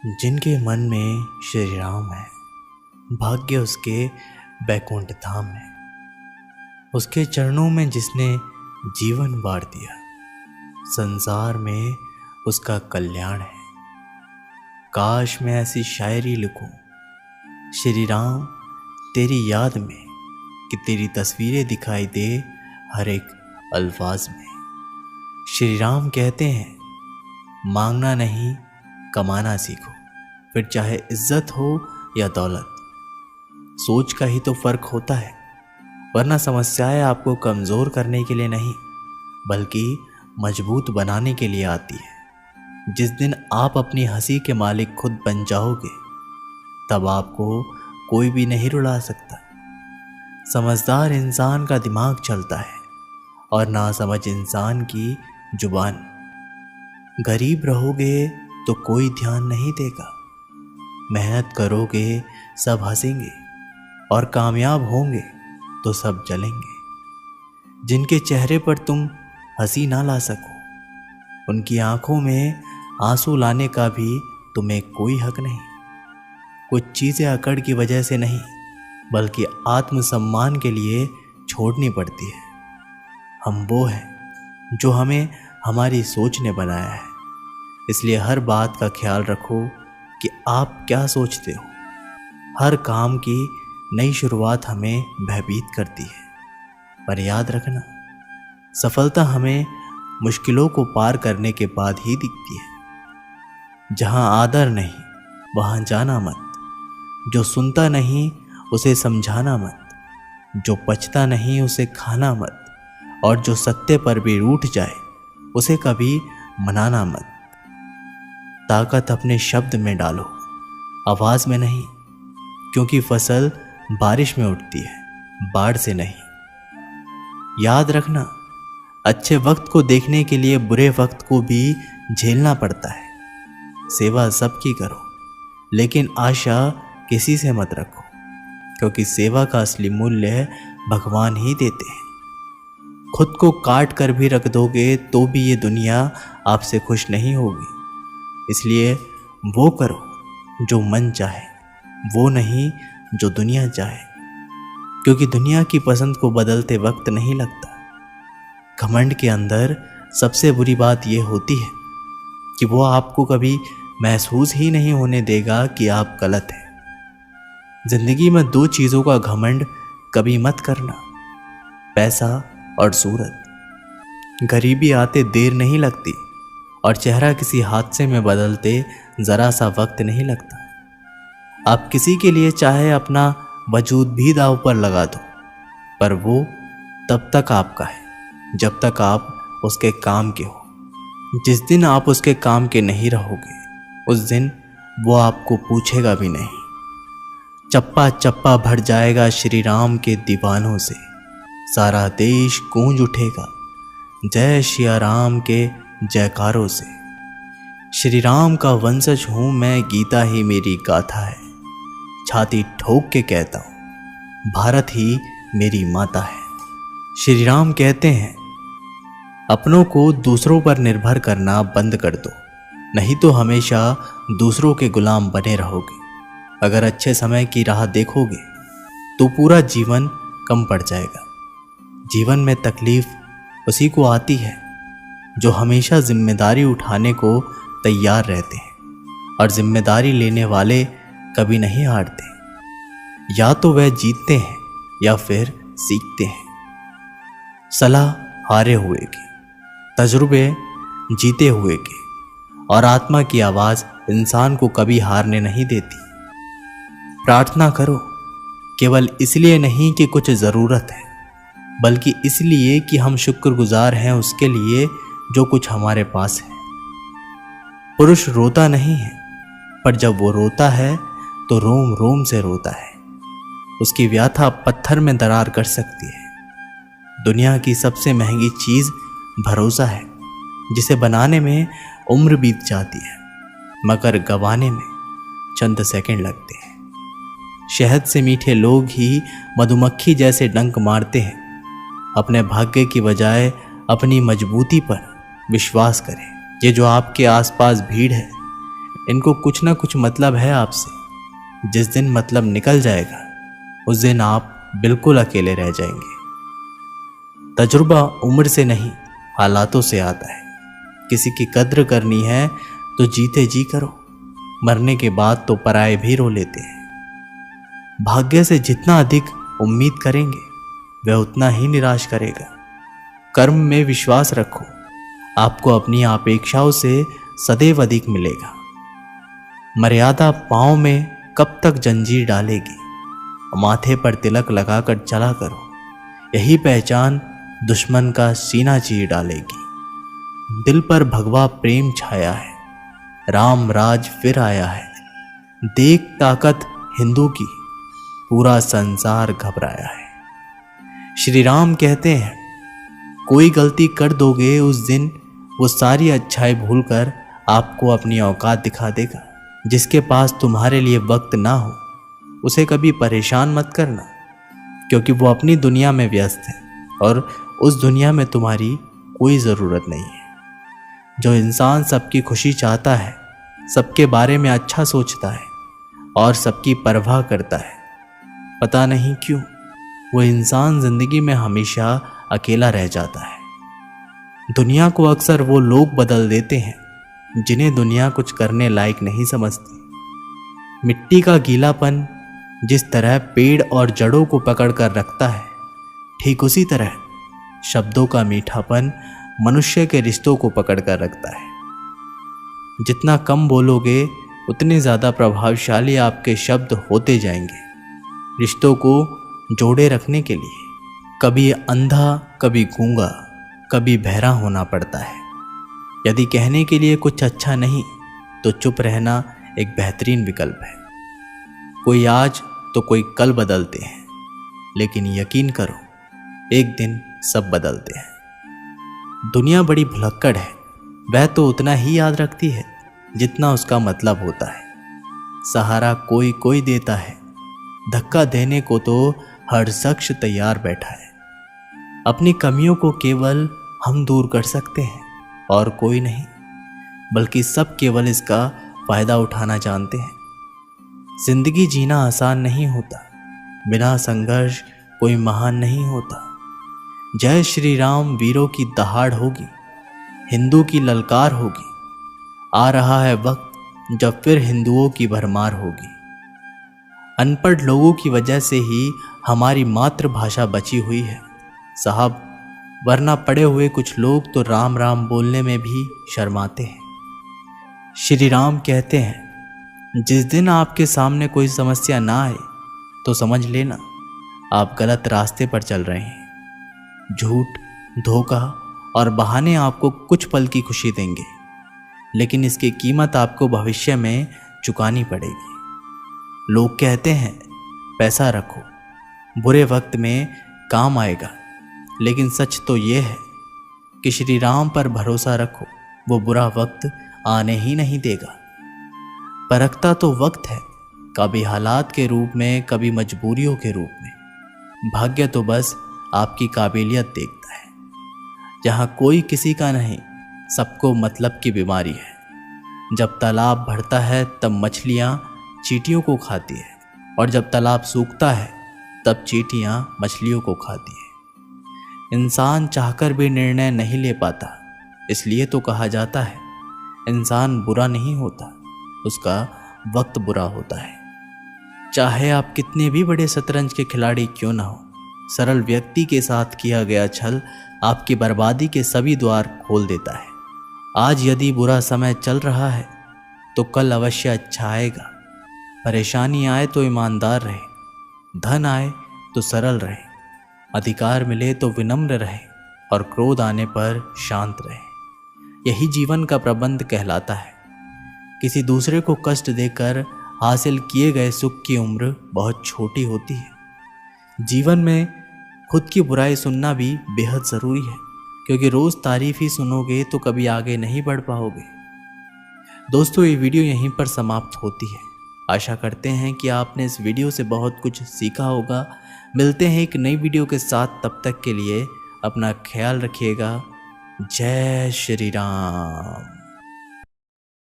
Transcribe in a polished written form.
जिनके मन में श्री राम है, भाग्य उसके बैकुंठ धाम है। उसके चरणों में जिसने जीवन वार दिया, संसार में उसका कल्याण है। काश मैं ऐसी शायरी लिखूं श्री राम तेरी याद में, कि तेरी तस्वीरें दिखाई दे हर एक अल्फाज में। श्री राम कहते हैं, मांगना नहीं कमाना सीखो, फिर चाहे इज्जत हो या दौलत। सोच का ही तो फर्क होता है, वरना समस्याएं आपको कमज़ोर करने के लिए नहीं बल्कि मजबूत बनाने के लिए आती है। जिस दिन आप अपनी हंसी के मालिक खुद बन जाओगे, तब आपको कोई भी नहीं रुला सकता। समझदार इंसान का दिमाग चलता है और नासमझ इंसान की जुबान। गरीब रहोगे तो कोई ध्यान नहीं देगा, मेहनत करोगे सब हंसेंगे, और कामयाब होंगे तो सब जलेंगे। जिनके चेहरे पर तुम हंसी ना ला सको, उनकी आंखों में आंसू लाने का भी तुम्हें कोई हक नहीं। कुछ चीज़ें अकड़ की वजह से नहीं बल्कि आत्मसम्मान के लिए छोड़नी पड़ती है। हम वो हैं जो हमें हमारी सोच ने बनाया है, इसलिए हर बात का ख्याल रखो कि आप क्या सोचते हो। हर काम की नई शुरुआत हमें भयभीत करती है, पर याद रखना, सफलता हमें मुश्किलों को पार करने के बाद ही दिखती है। जहां आदर नहीं वहां जाना मत, जो सुनता नहीं उसे समझाना मत, जो पचता नहीं उसे खाना मत, और जो सत्य पर भी रूठ जाए उसे कभी मनाना मत। ताकत अपने शब्द में डालो, आवाज में नहीं, क्योंकि फसल बारिश में उठती है, बाढ़ से नहीं। याद रखना, अच्छे वक्त को देखने के लिए बुरे वक्त को भी झेलना पड़ता है। सेवा सबकी करो, लेकिन आशा किसी से मत रखो, क्योंकि सेवा का असली मूल्य भगवान ही देते हैं। खुद को काट कर भी रख दोगे तो भी ये दुनिया आपसे खुश नहीं होगी। इसलिए वो करो जो मन चाहे, वो नहीं जो दुनिया चाहे, क्योंकि दुनिया की पसंद को बदलते वक्त नहीं लगता। घमंड के अंदर सबसे बुरी बात यह होती है कि वो आपको कभी महसूस ही नहीं होने देगा कि आप गलत हैं। जिंदगी में दो चीज़ों का घमंड कभी मत करना, पैसा और सूरत। गरीबी आते देर नहीं लगती और चेहरा किसी हादसे में बदलते ज़रा सा वक्त नहीं लगता। आप किसी के लिए चाहे अपना वजूद भी दांव पर लगा दो, पर वो तब तक आपका है जब तक आप उसके काम के हो। जिस दिन आप उसके काम के नहीं रहोगे, उस दिन वो आपको पूछेगा भी नहीं। चप्पा चप्पा भर जाएगा श्री राम के दीवानों से, सारा देश गूंज उठेगा जय सिया राम के जयकारों से। श्री राम का वंशज हूँ मैं, गीता ही मेरी गाथा है। छाती ठोक के कहता हूँ, भारत ही मेरी माता है। श्री राम कहते हैं, अपनों को दूसरों पर निर्भर करना बंद कर दो, नहीं तो हमेशा दूसरों के गुलाम बने रहोगे। अगर अच्छे समय की राह देखोगे तो पूरा जीवन कम पड़ जाएगा। जीवन में तकलीफ उसी को आती है जो हमेशा जिम्मेदारी उठाने को तैयार रहते हैं, और जिम्मेदारी लेने वाले कभी नहीं हारते। या तो वह जीतते हैं या फिर सीखते हैं। सलाह हारे हुए की, तजुर्बे जीते हुए के, और आत्मा की आवाज़ इंसान को कभी हारने नहीं देती। प्रार्थना करो, केवल इसलिए नहीं कि कुछ ज़रूरत है, बल्कि इसलिए कि हम शुक्रगुजार हैं उसके लिए जो कुछ हमारे पास है। पुरुष रोता नहीं है, पर जब वो रोता है तो रोम रोम से रोता है। उसकी व्याथा पत्थर में दरार कर सकती है। दुनिया की सबसे महंगी चीज़ भरोसा है, जिसे बनाने में उम्र बीत जाती है, मगर गंवाने में चंद सेकंड लगते हैं। शहद से मीठे लोग ही मधुमक्खी जैसे डंक मारते हैं। अपने भाग्य की बजाय अपनी मजबूती पर विश्वास करें। ये जो आपके आसपास भीड़ है, इनको कुछ ना कुछ मतलब है आपसे। जिस दिन मतलब निकल जाएगा उस दिन आप बिल्कुल अकेले रह जाएंगे। तजुर्बा उम्र से नहीं, हालातों से आता है। किसी की कद्र करनी है तो जीते जी करो, मरने के बाद तो पराये भी रो लेते हैं। भाग्य से जितना अधिक उम्मीद करेंगे वह उतना ही निराश करेगा। कर्म में विश्वास रखो, आपको अपनी अपेक्षाओं से सदैव अधिक मिलेगा। मर्यादा पांव में कब तक जंजीर डालेगी, माथे पर तिलक लगाकर चला करो, यही पहचान दुश्मन का सीना चीर डालेगी। दिल पर भगवा प्रेम छाया है, राम राज फिर आया है। देख ताकत हिंदू की, पूरा संसार घबराया है। श्री राम कहते हैं, कोई गलती कर दोगे उस दिन वो सारी अच्छाई भूलकर आपको अपनी औकात दिखा देगा। जिसके पास तुम्हारे लिए वक्त ना हो उसे कभी परेशान मत करना, क्योंकि वो अपनी दुनिया में व्यस्त है और उस दुनिया में तुम्हारी कोई ज़रूरत नहीं है। जो इंसान सबकी खुशी चाहता है, सबके बारे में अच्छा सोचता है और सबकी परवाह करता है, पता नहीं क्यों वो इंसान जिंदगी में हमेशा अकेला रह जाता है। दुनिया को अक्सर वो लोग बदल देते हैं जिन्हें दुनिया कुछ करने लायक नहीं समझती। मिट्टी का गीलापन जिस तरह पेड़ और जड़ों को पकड़ कर रखता है, ठीक उसी तरह शब्दों का मीठापन मनुष्य के रिश्तों को पकड़ कर रखता है। जितना कम बोलोगे उतने ज़्यादा प्रभावशाली आपके शब्द होते जाएंगे। रिश्तों को जोड़े रखने के लिए कभी अंधा, कभी गूंगा, कभी बहरा होना पड़ता है। यदि कहने के लिए कुछ अच्छा नहीं तो चुप रहना एक बेहतरीन विकल्प है। कोई आज तो कोई कल बदलते हैं, लेकिन यकीन करो एक दिन सब बदलते हैं। दुनिया बड़ी भुलक्कड़ है, वह तो उतना ही याद रखती है जितना उसका मतलब होता है। सहारा कोई कोई देता है, धक्का देने को तो हर शख्स तैयार बैठा है। अपनी कमियों को केवल हम दूर कर सकते हैं और कोई नहीं, बल्कि सब केवल इसका फायदा उठाना जानते हैं। जिंदगी जीना आसान नहीं होता, बिना संघर्ष कोई महान नहीं होता। जय श्री राम वीरों की दहाड़ होगी, हिंदू की ललकार होगी। आ रहा है वक्त जब फिर हिंदुओं की भरमार होगी। अनपढ़ लोगों की वजह से ही हमारी मातृभाषा बची हुई है साहब, वरना पढ़े हुए कुछ लोग तो राम राम बोलने में भी शर्माते हैं। श्री राम कहते हैं, जिस दिन आपके सामने कोई समस्या ना आए तो समझ लेना आप गलत रास्ते पर चल रहे हैं। झूठ, धोखा और बहाने आपको कुछ पल की खुशी देंगे, लेकिन इसकी कीमत आपको भविष्य में चुकानी पड़ेगी। लोग कहते हैं पैसा रखो, बुरे वक्त में काम आएगा, लेकिन सच तो ये है कि श्री राम पर भरोसा रखो, वो बुरा वक्त आने ही नहीं देगा। परखता तो वक्त है, कभी हालात के रूप में, कभी मजबूरियों के रूप में। भाग्य तो बस आपकी काबिलियत देखता है। जहाँ कोई किसी का नहीं, सबको मतलब की बीमारी है। जब तालाब भरता है तब मछलियाँ चींटियों को खाती है, और जब तालाब सूखता है तब चींटियाँ मछलियों को खाती है। इंसान चाहकर भी निर्णय नहीं ले पाता, इसलिए तो कहा जाता है इंसान बुरा नहीं होता, उसका वक्त बुरा होता है। चाहे आप कितने भी बड़े शतरंज के खिलाड़ी क्यों ना हो, सरल व्यक्ति के साथ किया गया छल आपकी बर्बादी के सभी द्वार खोल देता है। आज यदि बुरा समय चल रहा है तो कल अवश्य अच्छा आएगा। परेशानी आए तो ईमानदार रहे, धन आए तो सरल रहे, अधिकार मिले तो विनम्र रहे, और क्रोध आने पर शांत रहे। यही जीवन का प्रबंध कहलाता है। किसी दूसरे को कष्ट देकर हासिल किए गए सुख की उम्र बहुत छोटी होती है। जीवन में खुद की बुराई सुनना भी बेहद ज़रूरी है, क्योंकि रोज़ तारीफ ही सुनोगे तो कभी आगे नहीं बढ़ पाओगे। दोस्तों, ये वीडियो यहीं पर समाप्त होती है। आशा करते हैं कि आपने इस वीडियो से बहुत कुछ सीखा होगा। मिलते हैं एक नई वीडियो के साथ, तब तक के लिए अपना ख्याल रखिएगा। जय श्री राम।